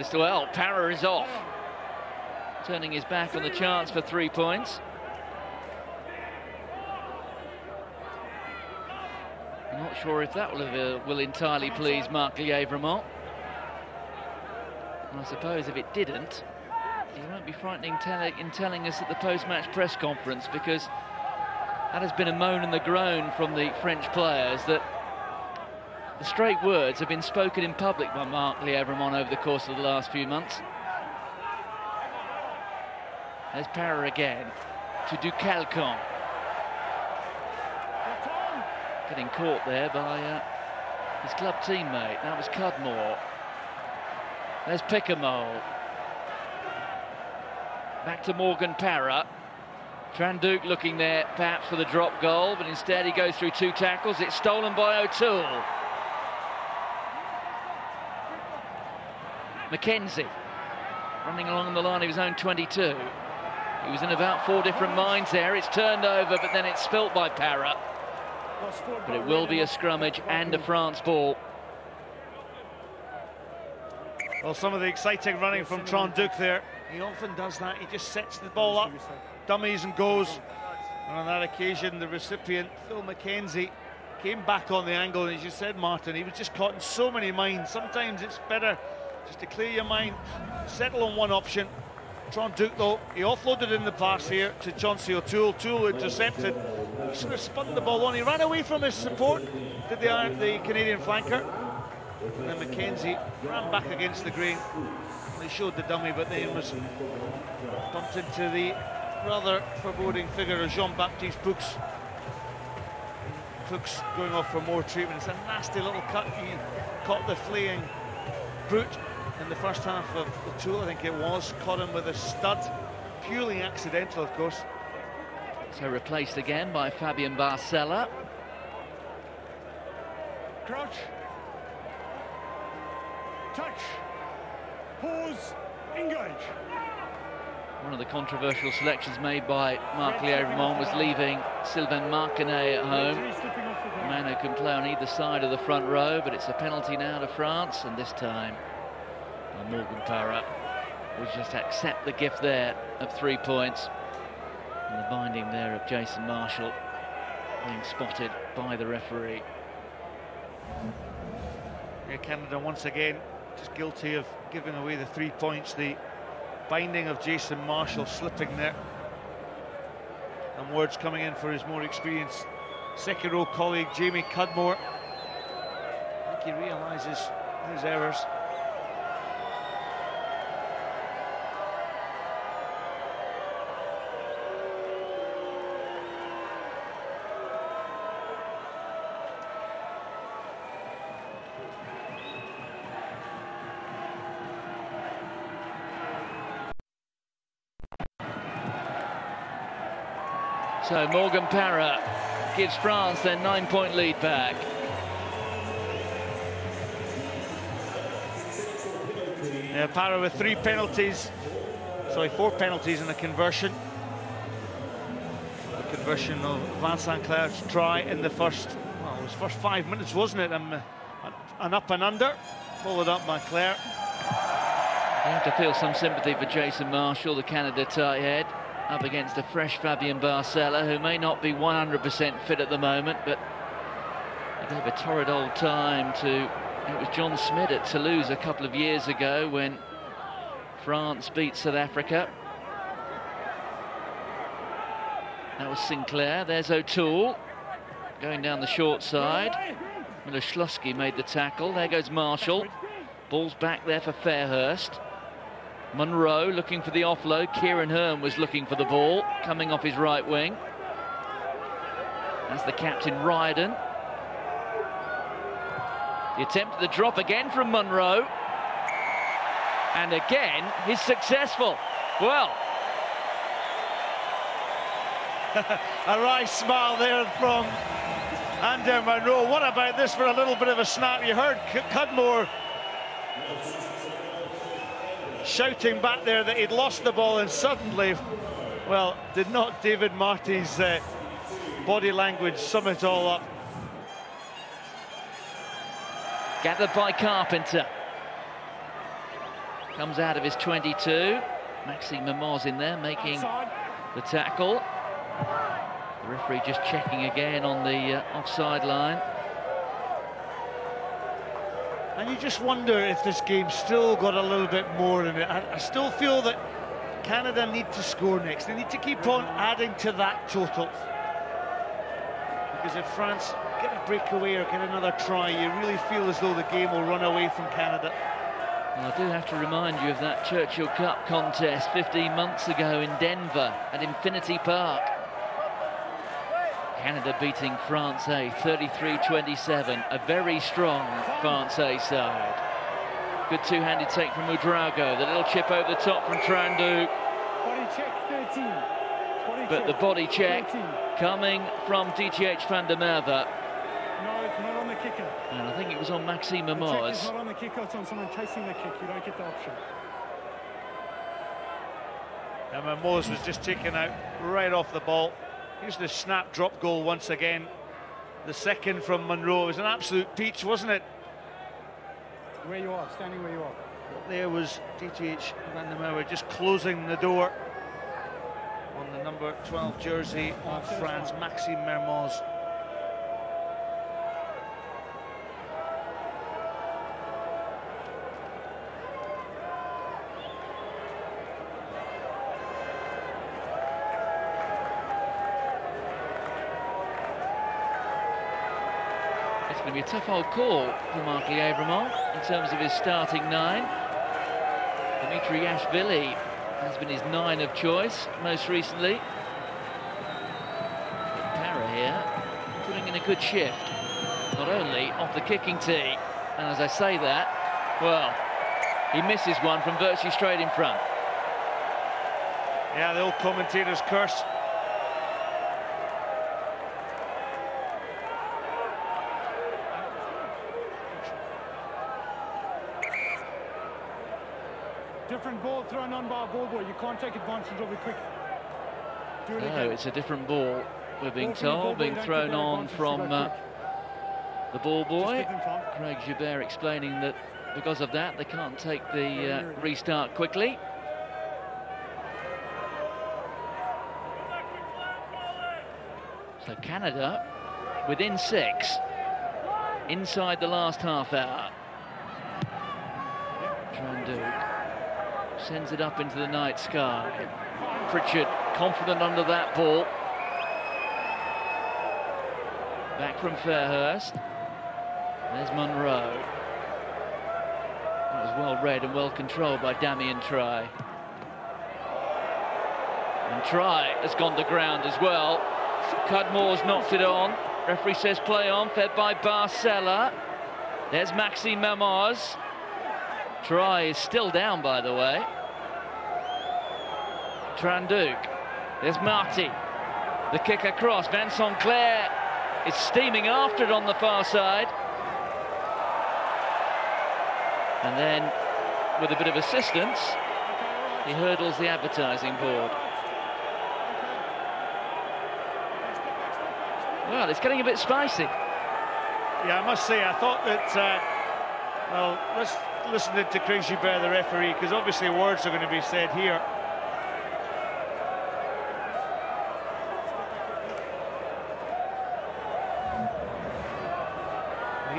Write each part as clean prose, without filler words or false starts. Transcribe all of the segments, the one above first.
This well, Parra is off, turning his back on the chance for 3 points. I'm not sure if that will entirely please Marc Lièvremont. I suppose if it didn't, he won't be frightening in telling us at the post-match press conference, because that has been a moan and a groan from the French players that the straight words have been spoken in public by Marc Lièvremont over the course of the last few months. There's Parra again to Ducalcon. Getting caught there by his club teammate. That was Cudmore. There's Picamole. Back to Morgan Parra. Tranduc looking there perhaps for the drop goal, but instead he goes through 2 tackles. It's stolen by O'Toole. Mackenzie running along the line of his own 22. He was in about 4 different minds there. It's turned over, but then it's spilt by Parra. But it will be a scrummage and a France ball. Well, some of the exciting running from Tranduc there. He often does that. He just sets the ball up, dummies and goes. And on that occasion, the recipient, Phil Mackenzie, came back on the angle. And as you said, Martin, he was just caught in so many minds. Sometimes it's better just to clear your mind, settle on one option. Tranduc, though, he offloaded in the pass here to Chauncey O'Toole. O'Toole intercepted. He sort of spun the ball on. He ran away from his support, did the Canadian flanker. And then Mackenzie ran back against the grain. They showed the dummy, but then was bumped into the rather foreboding figure of Jean-Baptiste Poux. Poux going off for more treatment. It's a nasty little cut. He caught the fleeing brute in the first half of the tool, I think it was. Caught him with a stud. Purely accidental, of course. So replaced again by Fabien Barcella. Crouch. Touch. Pause. Engage. One of the controversial selections made by Marc Lièvremont was leaving Sylvain Marcanet at home. A man who can play on either side of the front row, but it's a penalty now to France, and this time Morgan Parra will just accept the gift there of 3 points. And the binding there of Jason Marshall being spotted by the referee. Yeah, Canada once again just guilty of giving away the 3 points. The binding of Jason Marshall slipping there. And words coming in for his more experienced second row colleague Jamie Cudmore. I think he realises his errors. So Morgan Parra gives France their 9-point lead back. Yeah, Parra with 4 penalties and a conversion. The conversion of Vincent Clerc's try in the first 5 minutes, wasn't it? An up and under, followed up by Clerc. You have to feel some sympathy for Jason Marshall, the Canada tight head, up against a fresh Fabien Barcella, who may not be 100% fit at the moment, but he gave a torrid old time to, it was John Smith at Toulouse a couple of years ago when France beat South Africa. That was Sinclair. There's O'Toole going down the short side. Miloslawski made the tackle. There goes Marshall. Ball's back there for Fairhurst. Munro looking for the offload. Kieran Hearn was looking for the ball, coming off his right wing. That's the captain, Ryden. The attempt at the drop again from Munro. And again, he's successful. Well. A wry smile there from Ander Munro. What about this for a little bit of a snap? You heard Cudmore shouting back there that he'd lost the ball, and suddenly, well, did not David Marty's body language sum it all up? Gathered by Carpenter. comes out of his 22. Maxime Mermoz in there making the tackle. The referee just checking again on the offside line. And you just wonder if this game's still got a little bit more in it. I still feel that Canada need to score next. They need to keep on adding to that total. Because if France get a breakaway or get another try, you really feel as though the game will run away from Canada. Well, I do have to remind you of that Churchill Cup contest 15 months ago in Denver at Infinity Park. Canada beating France A 33-27, a very strong France A side. Good two-handed take from Ouedraogo, the little chip over the top from Tranduk. Body check 13. But the body check 13. Coming from DTH van der Merwe. No, it's not on the kicker. And I think it was on Maxime The check Mermoz. is not on the kicker, it's on someone chasing the kick. You don't get the option. And Mermoz was just taken out right off the ball. Here's the snap drop goal once again. The second from Monroe. It was an absolute peach, wasn't it? Where you are, standing where you are. There was DTH van der Merwe just closing the door on the number 12 jersey of France, Maxime Mermoz. It's going to be a tough old call for Marc-Lie in terms of his starting 9. Dimitri Yashvili has been his 9 of choice most recently. But Para here putting in a good shift, not only off the kicking tee, and as I say that, well, he misses one from virtually straight in front. Yeah, the old commentator's curse. Different ball thrown on by a ball boy. You can't take advantage of it quick. Do it again. No, it's a different ball, we're being Ball from the ball told, boy, being don't thrown get that on advantage, from you go quick. the ball boy. Just give them time. Craig Gilbert explaining that because of that they can't take the restart quickly. So Canada within 6 inside the last half hour. Tranduk sends it up into the night sky. Pritchard confident under that ball. Back from Fairhurst. There's Monroe. That was well read and well controlled by Damien Try. And Try has gone to ground as well. Cudmore's knocked it on. Referee says play on, fed by Barcella. There's Maxime Mermoz. Try is still down, by the way. Tranduk. There's Marty. The kick across. Vincent Clair is steaming after it on the far side. And then, with a bit of assistance, he hurdles the advertising board. Well, it's getting a bit spicy. Yeah, I must say, I thought that, well, let's listen to Craig Gilbert, the referee, because obviously words are going to be said here.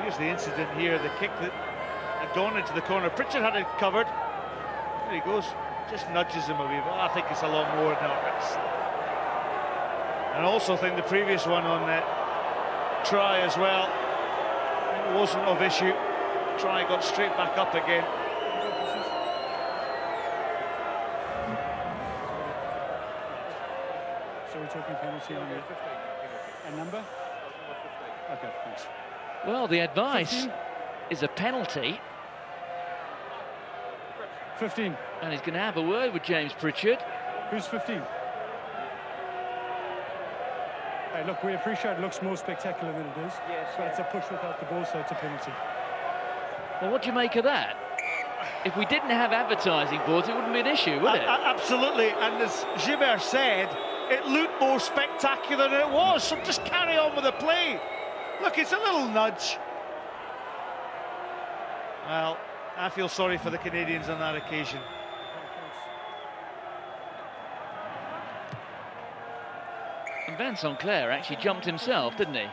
Here's the incident here, the kick that had gone into the corner. Pritchard had it covered. There he goes, just nudges him a wee bit. I think it's a lot more than that. And I also think the previous one on Try as well, it wasn't of issue. Try got straight back up again. So we're talking penalty on a number? Okay, thanks. Well, the advice 15. is a penalty. 15. And he's going to have a word with James Pritchard. Who's 15? Hey, look, we appreciate it looks more spectacular than it is. Yes. But it's a push without the ball, so it's a penalty. Well, what do you make of that? If we didn't have advertising boards, it wouldn't be an issue, would it? Absolutely, and as Gilbert said, it looked more spectacular than it was, so just carry on with the play. Look, it's a little nudge. Well, I feel sorry for the Canadians on that occasion. And Vincent Clair actually jumped himself, didn't he?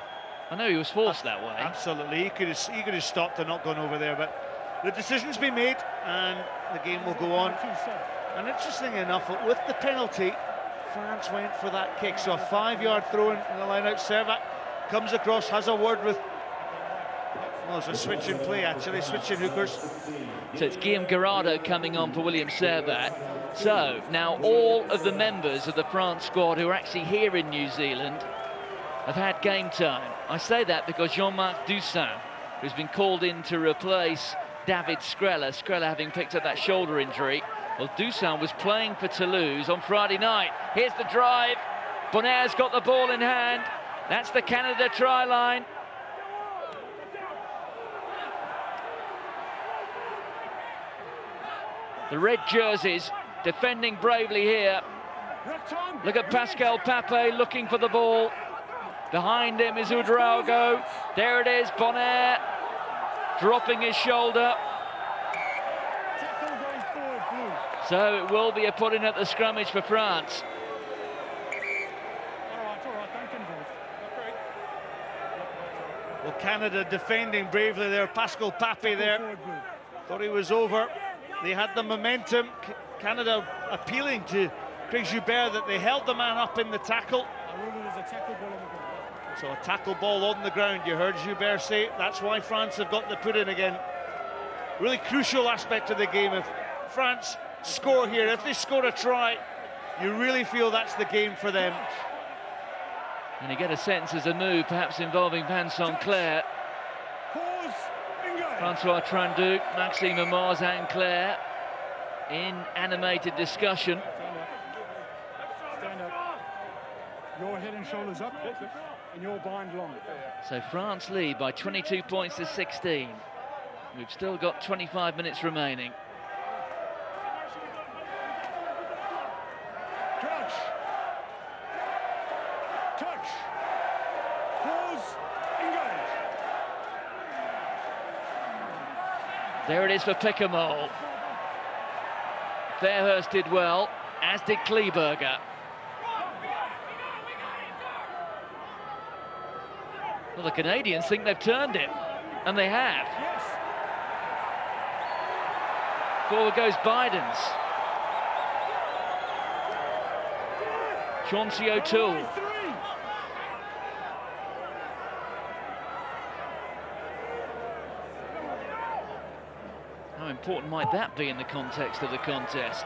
I know he was forced that way. Absolutely, he could have stopped and not gone over there, but the decision's been made and the game will go on. And interesting enough, with the penalty, France went for that kick. So a 5-yard throw in the line-out. Servat comes across, has a word with... Well, it's a switch in play, actually, switch in hookers. So it's Guillaume Garrado coming on for William Servat. So now all of the members of the France squad who are actually here in New Zealand have had game time. I say that because Jean-Marc Dussin, who's been called in to replace David Skrella having picked up that shoulder injury. Well, Dussin was playing for Toulouse on Friday night. Here's the drive. Bonner's got the ball in hand. That's the Canada try line. The red jerseys defending bravely here. Look at Pascal Papé looking for the ball. Behind him is Ouedraogo. There it is, Bonner dropping his shoulder. So it will be a put-in at the scrummage for France. Well, Canada defending bravely there. Pascal Papé there. Thought he was over. They had the momentum. Canada appealing to Craig Joubert that they held the man up in the tackle. So a tackle ball on the ground. You heard Joubert say that's why France have got the put-in again. Really crucial aspect of the game. If France score here, if they score a try, you really feel that's the game for them. And you get a sense as a move, perhaps involving Vincent Clair. Francois Trinduc, Maxime Amars and Clair in animated discussion. Stand up. Your head and shoulders up, and your bind long. So France lead by 22 points to 16. We've still got 25 minutes remaining. Touch. Pause. Engage. There it is for Picamole. Fairhurst did well, as did Kleberger. Well, the Canadians think they've turned it, and they have. Yes. Forward goes Bidens. Chauncey O'Toole. How important might that be in the context of the contest?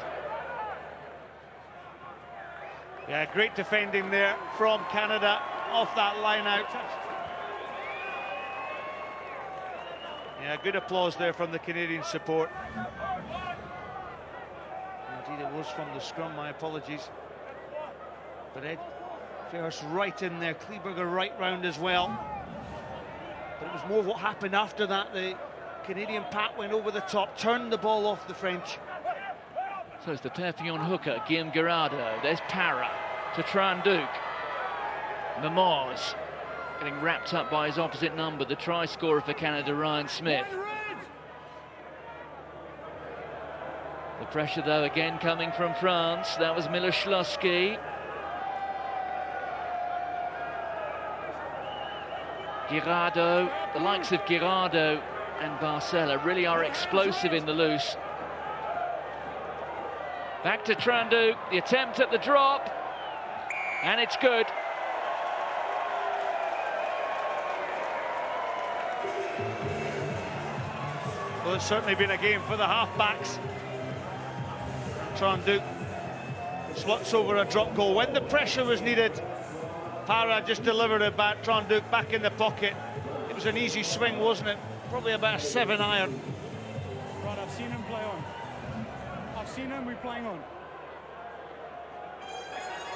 Yeah, great defending there from Canada off that line out. Yeah, good applause there from the Canadian support. Indeed, it was from the scrum, my apologies. But Ed Fairhurst right in there, Kleberger right round as well. But it was more what happened after that. The Canadian Pat went over the top, turned the ball off the French. So it's the Perpignan hooker, Guillaume Garrado. There's Para to Trinduc. Mamors getting wrapped up by his opposite number, the try scorer for Canada, Ryan Smith. The pressure, though, again coming from France. That was Miloslavski. Girardeau, the likes of Girardeau and Barcella really are explosive in the loose. Back to Trinduc, the attempt at the drop, and it's good. Well, it's certainly been a game for the half-backs. Trinduc slots over a drop goal. When the pressure was needed, Para just delivered it back, Trinduc back in the pocket. It was an easy swing, wasn't it? Probably about a 7-iron. Right, I've seen him play on. I've seen him, we're playing on.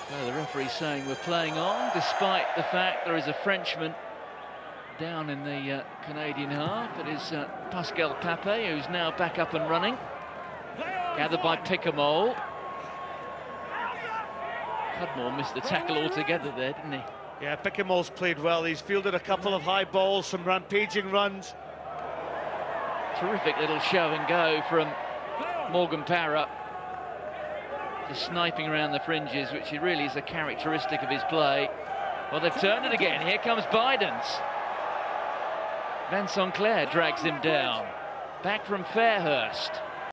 Well, the referee's saying we're playing on, despite the fact there is a Frenchman down in the Canadian half. It is Pascal Papé, who's now back up and running. Gathered by Picamole. Cudmore missed the tackle altogether there, didn't he? Yeah, Picamole's played well. He's fielded a couple of high balls, some rampaging runs. Terrific little show and go from Morgan Parra. Just sniping around the fringes, which really is a characteristic of his play. Well, they've turned it again. Here comes Bidens. Van Sinclair drags him down. Back from Fairhurst.